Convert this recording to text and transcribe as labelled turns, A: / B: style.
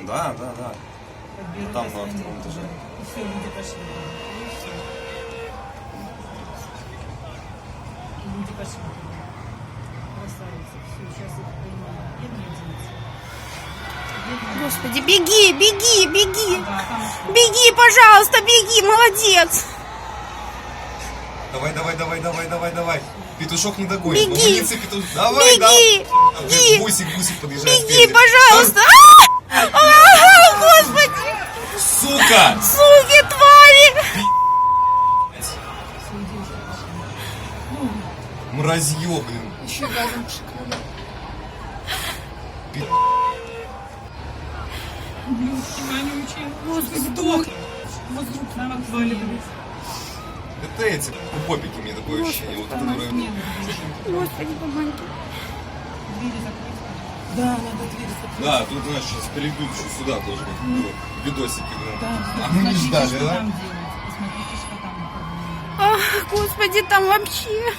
A: Да, да, да.
B: Подберут
A: Там на
B: остальных.
A: втором этаже.
B: И все, люди пошли. И все. И люди пошли. Красавица. Все, сейчас их поймали. Бедные девицы. Бедные.
C: Господи, беги, беги, беги.
B: Да, там ушли.
C: Беги, пожалуйста, беги, молодец.
A: Давай, давай, давай, давай, давай, давай. Петушок не догонит.
C: Беги.
A: Умница, Давай,
C: Беги,
A: да.
C: беги.
A: Гусик подъезжает
C: Беги,
A: спереди.
C: пожалуйста. Господи,
A: Сука!
C: суки, твари.
B: Все, иди уже пошли.
A: Мразье, блин.
C: Еще газом пшикнули.
B: Блюдки вонючие. Господи, сдохли. Вот звук нам отваливались.
A: Это эти попики, мне такое ощущение. Вот,
B: Там
A: которые...
B: отмены.
C: Господи, помоги.
B: Двери закрыть. Да, надо двери закрыть.
A: Да, тут, знаешь, сейчас перейдут еще сюда тоже. Вот, видосики, блин.
B: Да,
A: А мы не
B: посмотрите,
A: ждали,
B: что
A: да?
B: там делается. Посмотрите, что там.
C: Ах, Господи, там вообще.